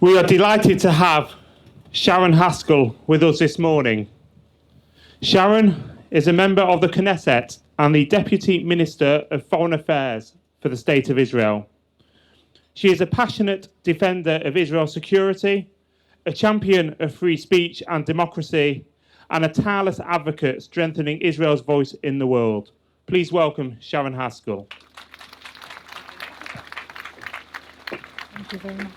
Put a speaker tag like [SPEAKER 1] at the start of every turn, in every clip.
[SPEAKER 1] We are delighted to have Sharren Haskel with us this morning. Sharren is a member of the Knesset and the Deputy Minister of Foreign Affairs for the State of Israel. She is a passionate defender of Israel's security, a champion of free speech and democracy, and a tireless advocate strengthening Israel's voice in the world. Please welcome Sharren Haskel.
[SPEAKER 2] Thank you very much.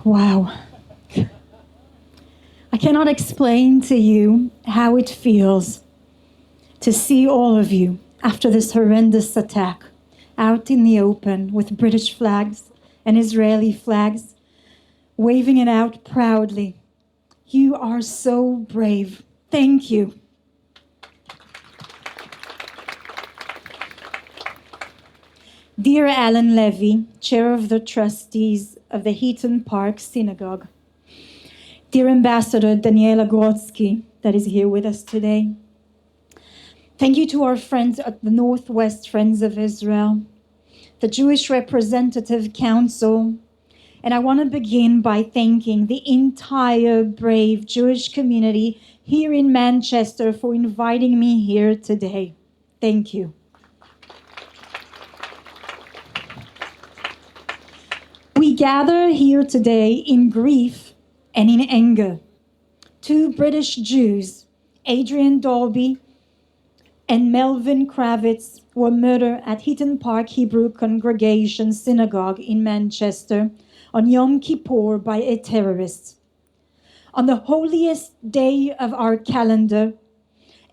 [SPEAKER 2] Wow. I cannot explain to you how it feels to see all of you after this horrendous attack out in the open with British flags and Israeli flags, waving it out proudly. You are so brave. Thank you. Dear Alan Levy, Chair of the Trustees of the Heaton Park Synagogue, dear Ambassador Daniela Grudsky, that is here with us today, thank you to our friends at the Northwest Friends of Israel, the Jewish Representative Council, and I want to begin by thanking the entire brave Jewish community here in Manchester for inviting me here today. Thank you. We gather here today in grief and in anger. Two British Jews, Adrian Daulby and Melvin Cravitz, were murdered at Heaton Park Hebrew Congregation Synagogue in Manchester on Yom Kippur by a terrorist. On the holiest day of our calendar,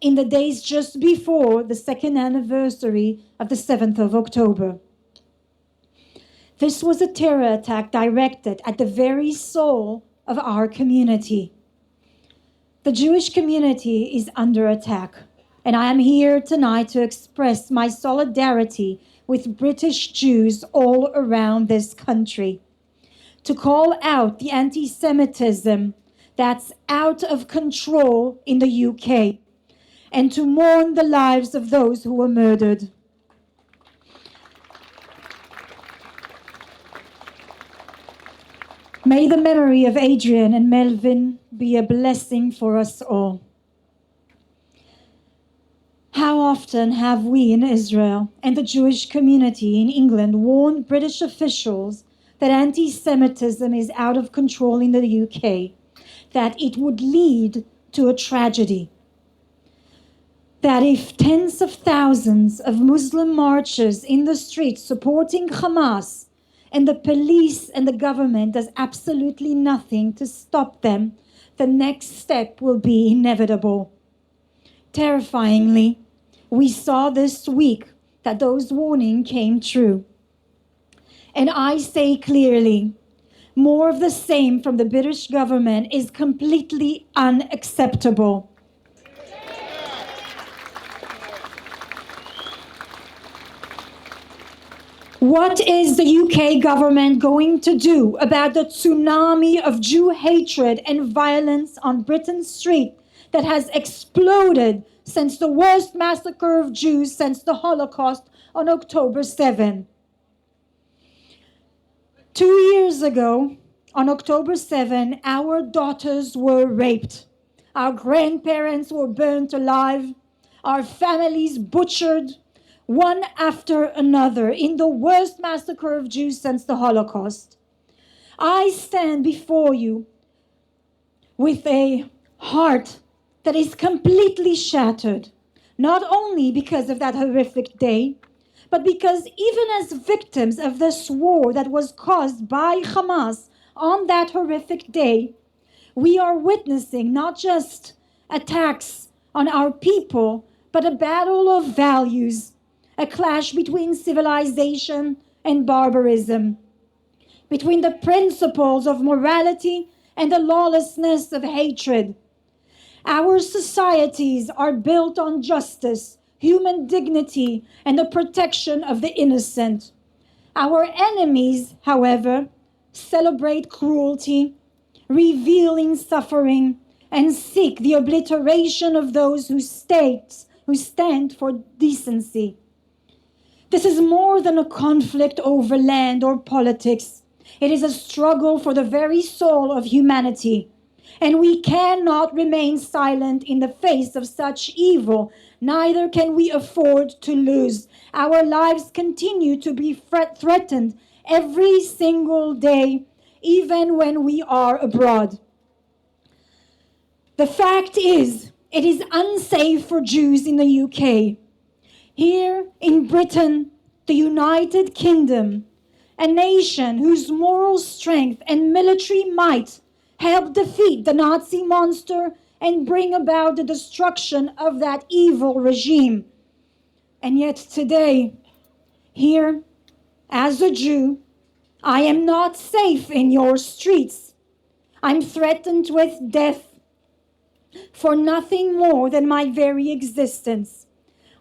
[SPEAKER 2] in the days just before the second anniversary of the 7th of October. This was a terror attack directed at the very soul of our community. The Jewish community is under attack, and I am here tonight to express my solidarity with British Jews all around this country, to call out the anti-Semitism that's out of control in the UK, and to mourn the lives of those who were murdered. May the memory of Adrian and Melvin be a blessing for us all. How often have we in Israel and the Jewish community in England warned British officials that anti-Semitism is out of control in the UK, that it would lead to a tragedy, that if tens of thousands of Muslim marchers in the streets supporting Hamas and the police and the government does absolutely nothing to stop them, the next step will be inevitable. Terrifyingly, we saw this week that those warnings came true. And I say clearly, more of the same from the British government is completely unacceptable. What is the UK government going to do about the tsunami of Jew hatred and violence on Britain's street that has exploded since the worst massacre of Jews since the Holocaust on October 7? 2 years ago, on October 7, our daughters were raped. Our grandparents were burnt alive. Our families butchered, one after another, in the worst massacre of Jews since the Holocaust. I stand before you with a heart that is completely shattered, not only because of that horrific day, but because even as victims of this war that was caused by Hamas on that horrific day, we are witnessing not just attacks on our people, but a battle of values, a clash between civilization and barbarism, between the principles of morality and the lawlessness of hatred. Our societies are built on justice, human dignity, and the protection of the innocent. Our enemies, however, celebrate cruelty, revealing suffering, and seek the obliteration of those whose states who stand for decency. This is more than a conflict over land or politics. It is a struggle for the very soul of humanity. And we cannot remain silent in the face of such evil. Neither can we afford to lose. Our lives continue to be threatened every single day, even when we are abroad. The fact is, it is unsafe for Jews in the UK. Here in Britain, the United Kingdom, a nation whose moral strength and military might helped defeat the Nazi monster and bring about the destruction of that evil regime. And yet today, here, as a Jew, I am not safe in your streets. I'm threatened with death for nothing more than my very existence.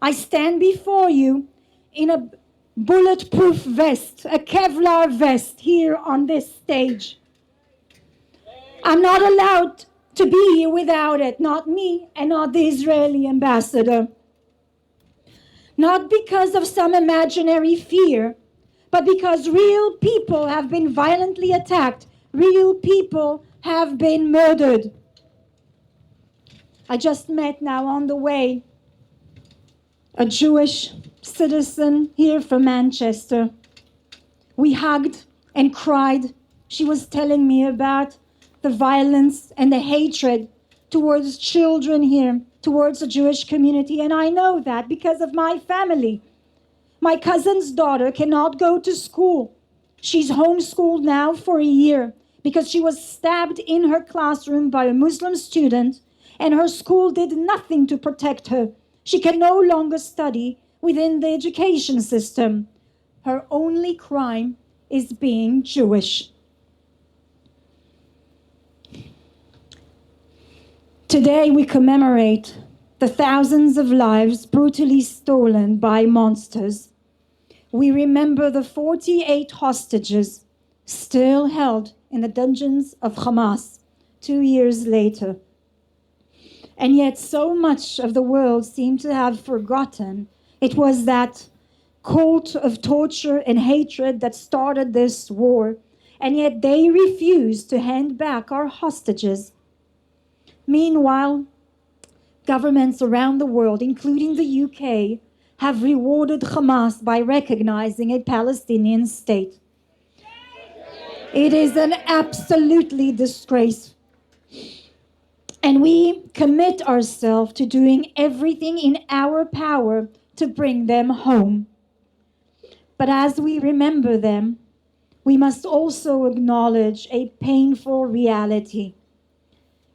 [SPEAKER 2] I stand before you in a bulletproof vest, a Kevlar vest here on this stage. I'm not allowed to be here without it, not me and not the Israeli ambassador. Not because of some imaginary fear, but because real people have been violently attacked. Real people have been murdered. I just met now on the way a Jewish citizen here from Manchester. We hugged and cried. She was telling me about the violence and the hatred towards children here, towards the Jewish community. And I know that because of my family. My cousin's daughter cannot go to school. She's homeschooled now for a year because she was stabbed in her classroom by a Muslim student, and her school did nothing to protect her. She can no longer study within the education system. Her only crime is being Jewish. Today we commemorate the thousands of lives brutally stolen by monsters. We remember the 48 hostages still held in the dungeons of Hamas 2 years later. And yet so much of the world seemed to have forgotten it was that cult of torture and hatred that started this war, and yet they refused to hand back our hostages. Meanwhile, governments around the world, including the UK, have rewarded Hamas by recognizing a Palestinian state. It is an absolutely disgrace. And we commit ourselves to doing everything in our power to bring them home. But as we remember them, we must also acknowledge a painful reality.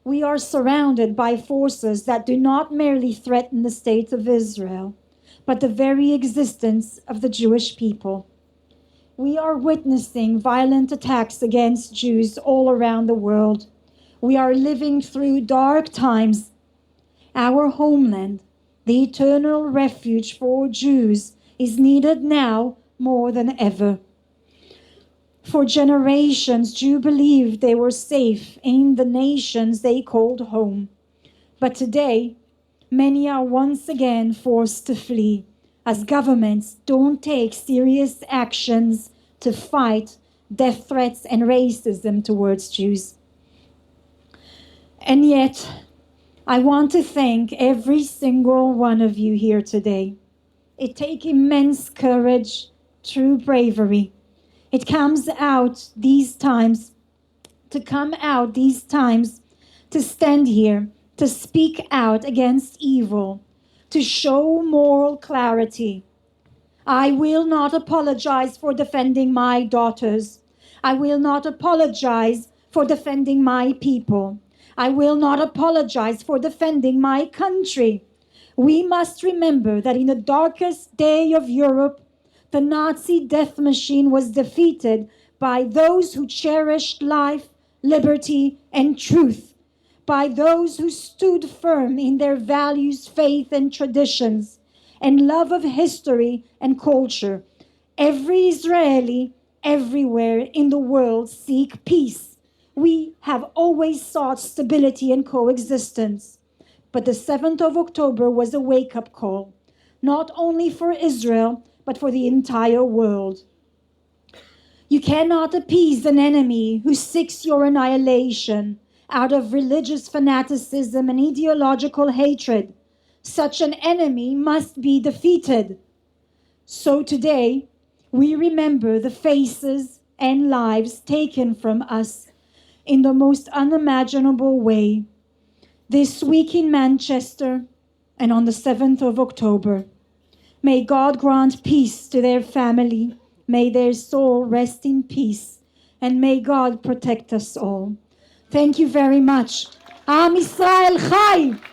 [SPEAKER 2] We are surrounded by forces that do not merely threaten the state of Israel, but the very existence of the Jewish people. We are witnessing violent attacks against Jews all around the world. We are living through dark times. Our homeland, the eternal refuge for Jews, is needed now more than ever. For generations, Jews believed they were safe in the nations they called home. But today, many are once again forced to flee, as governments don't take serious actions to fight death threats and racism towards Jews. And yet, I want to thank every single one of you here today. It takes immense courage, true bravery. It comes out these times, to stand here, to speak out against evil, to show moral clarity. I will not apologize for defending my daughters. I will not apologize for defending my people. I will not apologize for defending my country. We must remember that in the darkest day of Europe, the Nazi death machine was defeated by those who cherished life, liberty, and truth, by those who stood firm in their values, faith, and traditions, and love of history and culture. Every Israeli, everywhere in the world, seek peace. We have always sought stability and coexistence. But the 7th of October was a wake-up call, not only for Israel, but for the entire world. You cannot appease an enemy who seeks your annihilation out of religious fanaticism and ideological hatred. Such an enemy must be defeated. So today, we remember the faces and lives taken from us in the most unimaginable way. This week in Manchester and on the 7th of October, may God grant peace to their family. May their soul rest in peace. And may God protect us all. Thank you very much. Am Yisrael Chai!